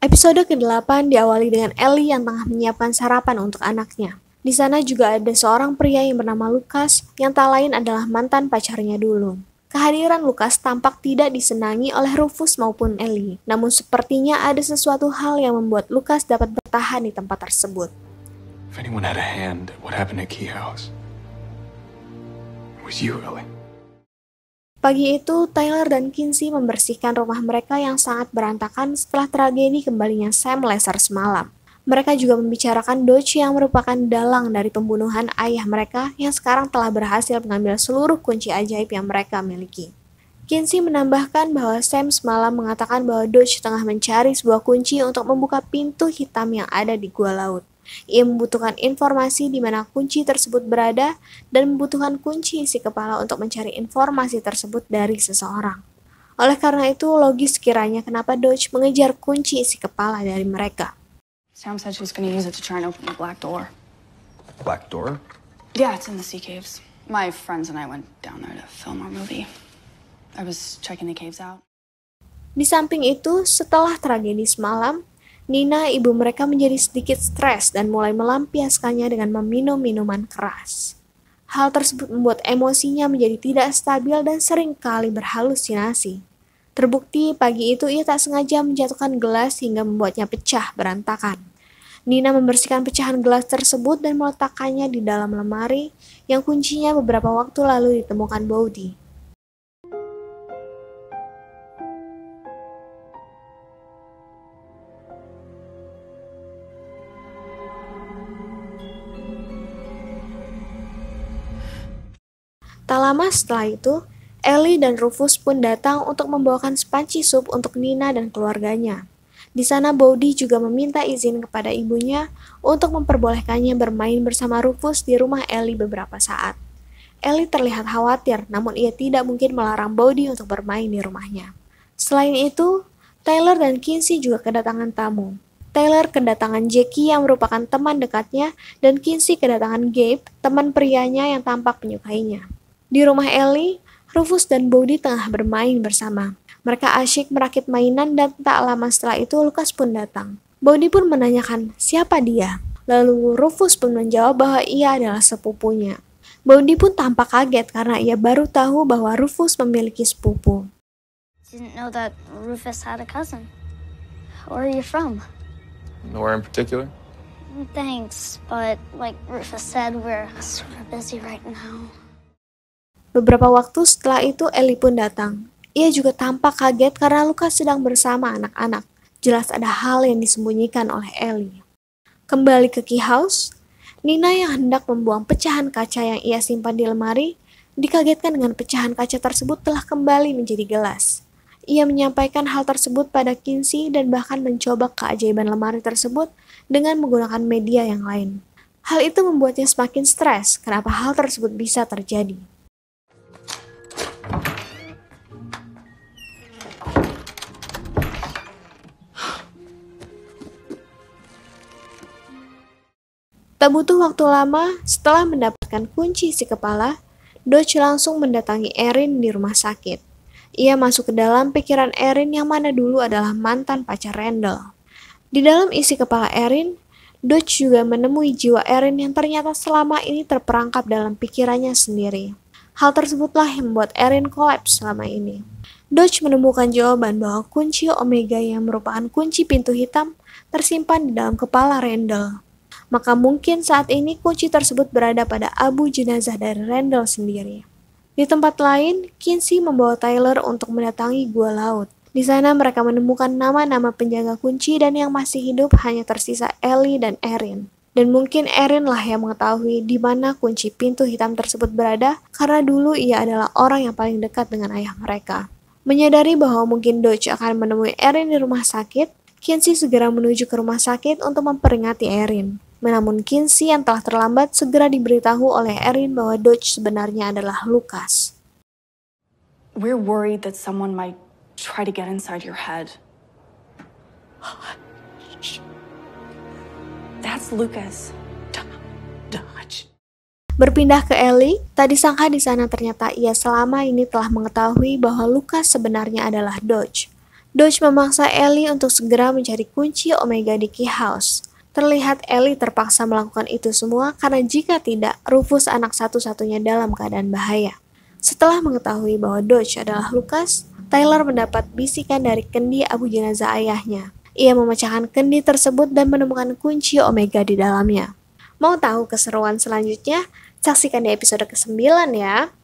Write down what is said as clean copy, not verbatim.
Episode ke-8 diawali dengan Ellie yang tengah menyiapkan sarapan untuk anaknya. Di sana juga ada seorang pria yang bernama Lucas yang tak lain adalah mantan pacarnya dulu. Kehadiran Lucas tampak tidak disenangi oleh Rufus maupun Ellie, namun sepertinya ada sesuatu hal yang membuat Lucas dapat bertahan di tempat tersebut. If anyone had a hand at what happened at Key House, it was you, Ellie. Pagi itu, Tyler dan Kinsey membersihkan rumah mereka yang sangat berantakan setelah tragedi kembalinya Sam Lesser semalam. Mereka juga membicarakan Dodge yang merupakan dalang dari pembunuhan ayah mereka yang sekarang telah berhasil mengambil seluruh kunci ajaib yang mereka miliki. Kinsey menambahkan bahwa Sam semalam mengatakan bahwa Dodge tengah mencari sebuah kunci untuk membuka pintu hitam yang ada di gua laut. Ia membutuhkan informasi di mana kunci tersebut berada dan membutuhkan kunci isi kepala untuk mencari informasi tersebut dari seseorang. Oleh karena itu, logis kiranya kenapa Dodge mengejar kunci isi kepala dari mereka. Sam said she's going to use it to try and open the black door. Black Door? Yeah, it's in the sea caves. My friends and I went down there to film our movie. I was checking the caves out. Di samping itu, setelah tragedi semalam, Nina, ibu mereka menjadi sedikit stres dan mulai melampiaskannya dengan meminum minuman keras. Hal tersebut membuat emosinya menjadi tidak stabil dan sering kali berhalusinasi. Terbukti pagi itu ia tak sengaja menjatuhkan gelas hingga membuatnya pecah berantakan. Nina membersihkan pecahan gelas tersebut dan meletakkannya di dalam lemari yang kuncinya beberapa waktu lalu ditemukan Bowdy. Tak lama setelah itu, Ellie dan Rufus pun datang untuk membawakan spanci sup untuk Nina dan keluarganya. Di sana Bowdy juga meminta izin kepada ibunya untuk memperbolehkannya bermain bersama Rufus di rumah Ellie beberapa saat. Ellie terlihat khawatir, namun ia tidak mungkin melarang Bowdy untuk bermain di rumahnya. Selain itu, Tyler dan Kinsey juga kedatangan tamu. Tyler kedatangan Jackie yang merupakan teman dekatnya, dan Kinsey kedatangan Gabe, teman prianya yang tampak menyukainya. Di rumah Ellie, Rufus dan Bowdy tengah bermain bersama. Mereka asyik merakit mainan dan tak lama setelah itu Lucas pun datang. Bowdy pun menanyakan siapa dia. Lalu Rufus pun menjawab bahwa ia adalah sepupunya. Bowdy pun tampak kaget karena ia baru tahu bahwa Rufus memiliki sepupu. Didn't know that Rufus had a cousin. Where are you from? Nowhere in particular? Thanks, but like Rufus said, we're super busy right now. Beberapa waktu setelah itu Ellie pun datang. Ia juga tampak kaget karena Lucas sedang bersama anak-anak. Jelas ada hal yang disembunyikan oleh Ellie. Kembali ke Key House, Nina yang hendak membuang pecahan kaca yang ia simpan di lemari, dikagetkan dengan pecahan kaca tersebut telah kembali menjadi gelas. Ia menyampaikan hal tersebut pada Kinsey dan bahkan mencoba keajaiban lemari tersebut dengan menggunakan media yang lain. Hal itu membuatnya semakin stres kenapa hal tersebut bisa terjadi. Tak butuh waktu lama, setelah mendapatkan kunci isi kepala, Dodge langsung mendatangi Erin di rumah sakit. Ia masuk ke dalam pikiran Erin yang mana dulu adalah mantan pacar Randall. Di dalam isi kepala Erin, Dodge juga menemui jiwa Erin yang ternyata selama ini terperangkap dalam pikirannya sendiri. Hal tersebutlah yang membuat Erin kolaps selama ini. Dodge menemukan jawaban bahwa kunci Omega yang merupakan kunci pintu hitam tersimpan di dalam kepala Randall. Maka mungkin saat ini kunci tersebut berada pada abu jenazah dari Randall sendiri. Di tempat lain, Kinsey membawa Tyler untuk mendatangi gua laut. Di sana mereka menemukan nama-nama penjaga kunci dan yang masih hidup hanya tersisa Ellie dan Erin. Dan mungkin Erin lah yang mengetahui di mana kunci pintu hitam tersebut berada karena dulu ia adalah orang yang paling dekat dengan ayah mereka. Menyadari bahwa mungkin Dodge akan menemui Erin di rumah sakit, Kinsey segera menuju ke rumah sakit untuk memperingati Erin. Namun Kinsey yang telah terlambat segera diberitahu oleh Erin bahwa Dodge sebenarnya adalah Lucas. We're worried that someone might try to get inside your head. That's Lucas. Dodge. Berpindah ke Ellie, tak disangka di sana ternyata ia selama ini telah mengetahui bahwa Lucas sebenarnya adalah Dodge. Dodge memaksa Ellie untuk segera mencari kunci Omega di Key House. Terlihat Ellie terpaksa melakukan itu semua karena jika tidak, Rufus anak satu-satunya dalam keadaan bahaya. Setelah mengetahui bahwa Dodge adalah Lucas, Tyler mendapat bisikan dari kendi abu jenazah ayahnya. Ia memecahkan kendi tersebut dan menemukan kunci Omega di dalamnya. Mau tahu keseruan selanjutnya? Saksikan di episode ke-9 ya.